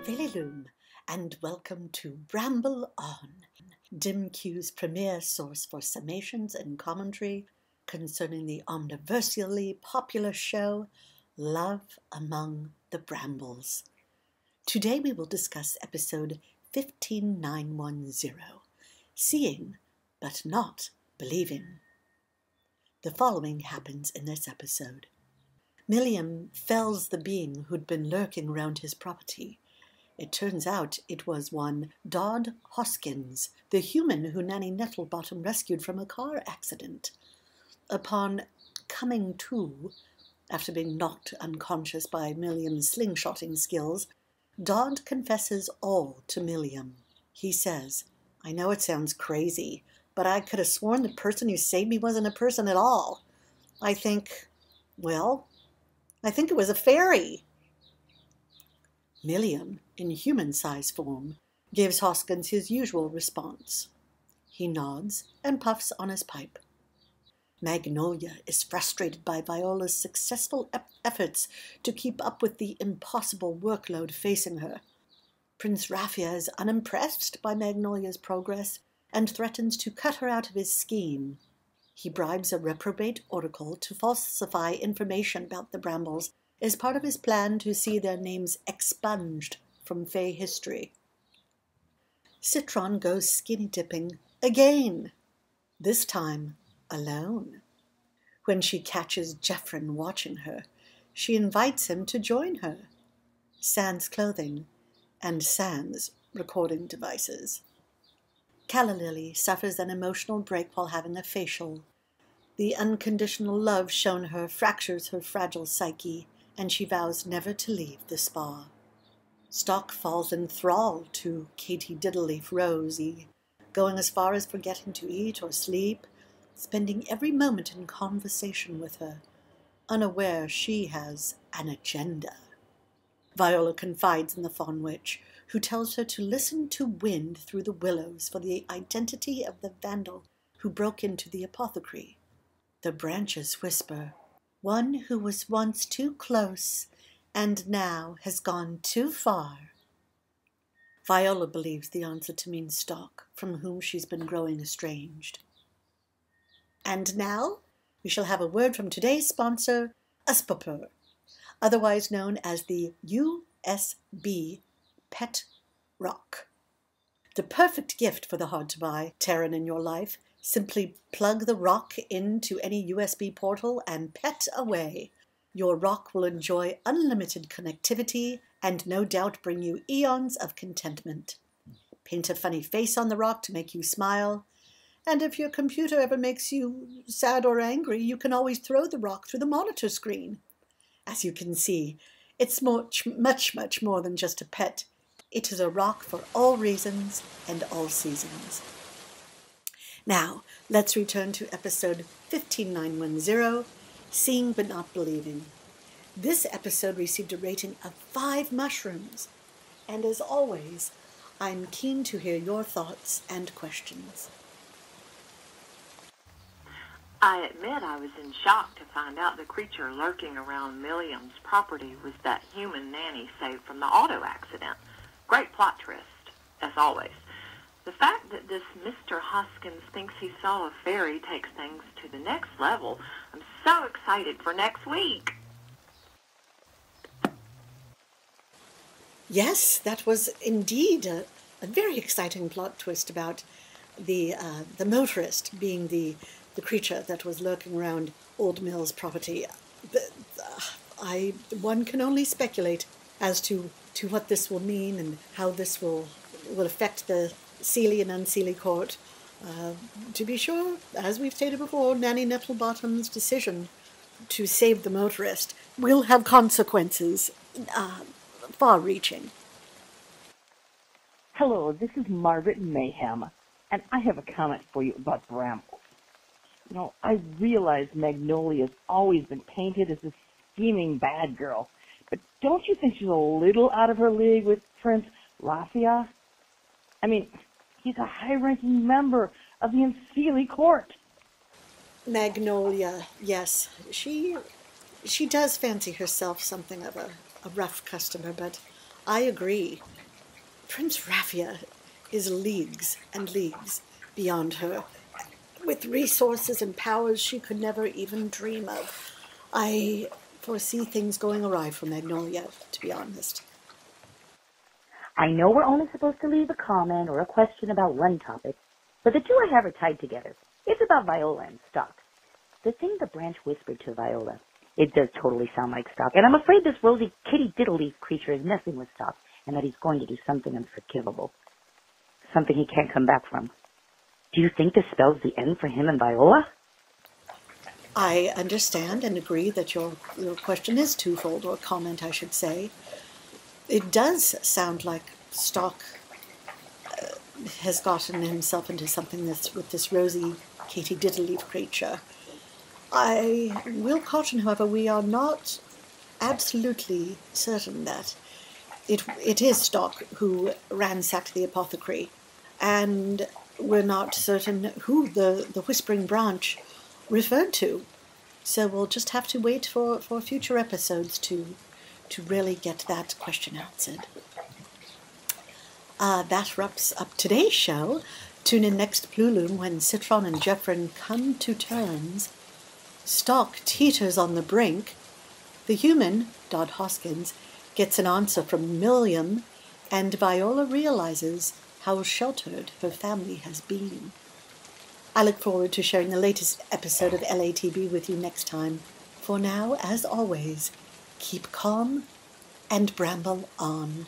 Vililoom, and welcome to Bramble On, DimQ's premier source for summations and commentary concerning the omniversally popular show Love Among the Brambles. Today we will discuss episode 15910, Seeing but Not Believing. The following happens in this episode. Milliam fells the being who'd been lurking around his property. It turns out it was one Dodd Hoskins, the human who Nanny Nettlebottom rescued from a car accident. Upon coming to, after being knocked unconscious by Milliam's slingshotting skills, Dodd confesses all to Milliam. He says, "I know it sounds crazy, but I could have sworn the person who saved me wasn't a person at all. I think it was a fairy." Milliam, in human-size form, gives Hoskins his usual response. He nods and puffs on his pipe. Magnolia is frustrated by Viola's successful efforts to keep up with the impossible workload facing her. Prince Raffia is unimpressed by Magnolia's progress and threatens to cut her out of his scheme. He bribes a reprobate oracle to falsify information about the Brambles as part of his plan to see their names expunged from Fey history. Citron goes skinny dipping again, this time alone. When she catches Jeffrin watching her, she invites him to join her. Sans clothing and sans recording devices. Calla Lily suffers an emotional break while having a facial. The unconditional love shown her fractures her fragile psyche, and she vows never to leave the spa. Stock falls in thrall to Katie Diddleleaf Rosie, going as far as forgetting to eat or sleep, spending every moment in conversation with her, unaware she has an agenda. Viola confides in the Fawn Witch, who tells her to listen to wind through the willows for the identity of the vandal who broke into the apothecary. The branches whisper, "One who was once too close and now has gone too far." Viola believes the answer to mean Stock, from whom she's been growing estranged. And now we shall have a word from today's sponsor, Uspapur, otherwise known as the USB Pet Rock. The perfect gift for the hard-to-buy Terran in your life. Simply plug the rock into any USB portal and pet away. Your rock will enjoy unlimited connectivity and no doubt bring you eons of contentment. Paint a funny face on the rock to make you smile. And if your computer ever makes you sad or angry, you can always throw the rock through the monitor screen. As you can see, it's much more than just a pet. It is a rock for all reasons and all seasons. Now, let's return to episode 15910, Seeing But Not Believing. This episode received a rating of 5 mushrooms, and as always, I'm keen to hear your thoughts and questions. I admit I was in shock to find out the creature lurking around Milliam's property was that human nanny saved from the auto accident. Great plot twist, as always. The fact that this Mr. Hoskins thinks he saw a fairy takes things to the next level. I'm so excited for next week. Yes, that was indeed a very exciting plot twist about the motorist being the creature that was lurking around Old Mill's property. One can only speculate as to what this will mean and how this will affect the Seelie and Unseelie court. To be sure, as we've stated before, Nanny Nettlebottom's decision to save the motorist will have consequences far-reaching. Hello, this is Margaret Mayhem, and I have a comment for you about Brambles. You know, I realize Magnolia's always been painted as a scheming bad girl, but don't you think she's a little out of her league with Prince Raffia? I mean, he's a high-ranking member of the Unseelie court. Magnolia, yes, she does fancy herself something of a rough customer, but I agree. Prince Raffia is leagues and leagues beyond her, with resources and powers she could never even dream of. I foresee things going awry for Magnolia, to be honest. I know we're only supposed to leave a comment or a question about one topic, but the two I have are tied together. It's about Viola and Stock. The thing the branch whispered to Viola, it does totally sound like Stock, and I'm afraid this rosy kitty diddle-leaf creature is messing with Stock, and that he's going to do something unforgivable, something he can't come back from. Do you think this spells the end for him and Viola? I understand and agree that your question is twofold, or comment, I should say. It does sound like Stock has gotten himself into something that's with this rosy Katie Diddleleaf creature. I will caution, however, we are not absolutely certain that it is Stock who ransacked the apothecary, and we're not certain who the Whispering Branch referred to. So we'll just have to wait for future episodes to really get that question answered. That wraps up today's show. Tune in next Blue Loom when Citron and Jeffrin come to terms. Stock teeters on the brink. The human, Dodd Hoskins, gets an answer from Milliam, and Viola realizes how sheltered her family has been. I look forward to sharing the latest episode of LATB with you next time. For now, as always, keep calm and bramble on.